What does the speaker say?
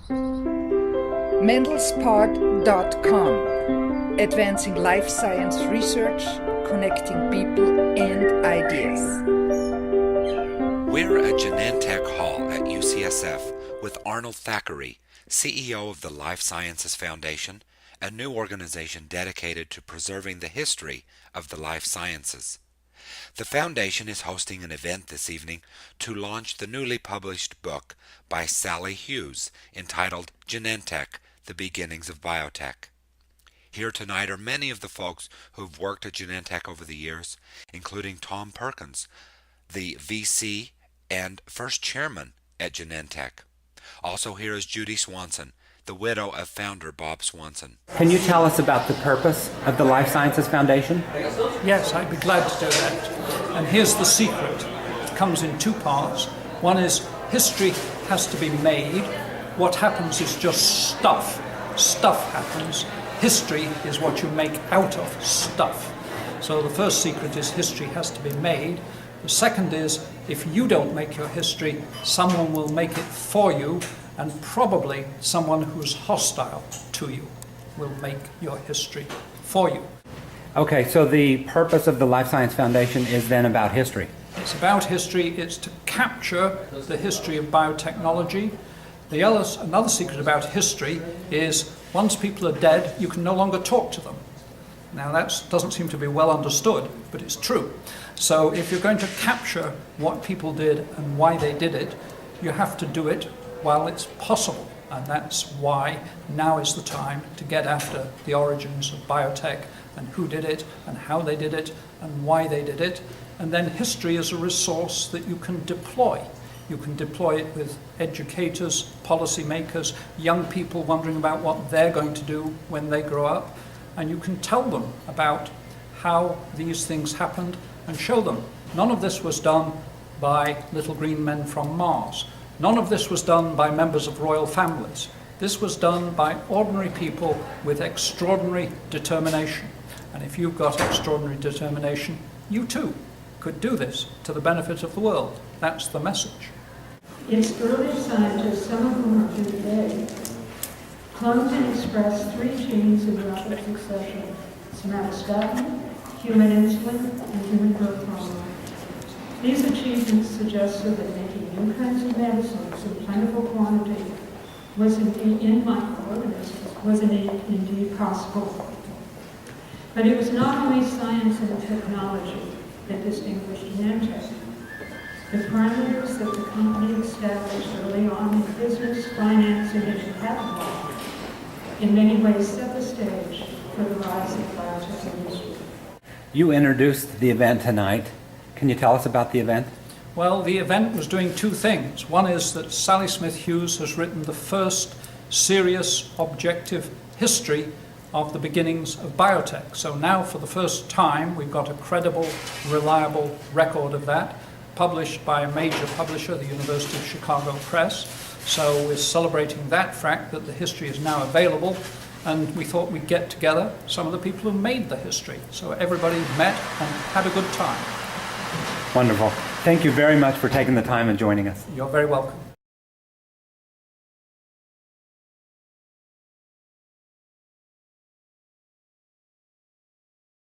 mendelspod.com, advancing life science research, connecting people and ideas. We're at Genentech Hall at UCSF with Arnold Thackeray, CEO of the Life Sciences Foundation, a new organization dedicated to preserving the history of the life sciences. The foundation is hosting an event this evening to launch the newly published book by Sally Hughes entitled Genentech, The Beginnings of Biotech. Here tonight are many of the folks who've worked at Genentech over the years, including Tom Perkins, the VC and first chairman at Genentech. Also here is Judy Swanson, the widow of founder Bob Swanson. Can you tell us about the purpose of the Life Sciences Foundation? Yes, I'd be glad to do that. And here's the secret. It comes in two parts. One is history has to be made. What happens is just stuff. Stuff happens. History is what you make out of stuff. So the first secret is history has to be made. The second is if you don't make your history, someone will make it for you, and probably someone who's hostile to you will make your history for you. Okay, so the purpose of the Life Science Foundation is then about history. It's about history. It's to capture the history of biotechnology. Another secret about history is once people are dead, you can no longer talk to them. Now that doesn't seem to be well understood, but it's true. So if you're going to capture what people did and why they did it, you have to do it while it's possible. And that's why now is the time to get after the origins of biotech and who did it and how they did it and why they did it. And then history is a resource that you can deploy. You can deploy it with educators, policymakers, young people wondering about what they're going to do when they grow up. And you can tell them about how these things happened and show them. None of this was done by little green men from Mars. None of this was done by members of royal families. This was done by ordinary people with extraordinary determination. And if you've got extraordinary determination, you too could do this to the benefit of the world. That's the message. Its early scientists, some of whom are here today, cloned and expressed 3 genes in rapid succession: somatostatin, human insulin, and human growth hormone. These achievements suggested that making new kinds of medicines in plentiful quantity in microorganisms was indeed possible. But it was not only science and technology that distinguished Genentech. The parameters that the company established early on in business, finance, and in patent law in many ways set the stage for the rise of the biotech industry. You introduced the event tonight. Can you tell us about the event? Well, the event was doing 2 things. One is that Sally Smith Hughes has written the first serious, objective history of the beginnings of biotech. So now, for the first time, we've got a credible, reliable record of that, published by a major publisher, the University of Chicago Press. So we're celebrating that fact that the history is now available, and we thought we'd get together some of the people who made the history. So everybody met and had a good time. Wonderful. Thank you very much for taking the time and joining us. You're very welcome.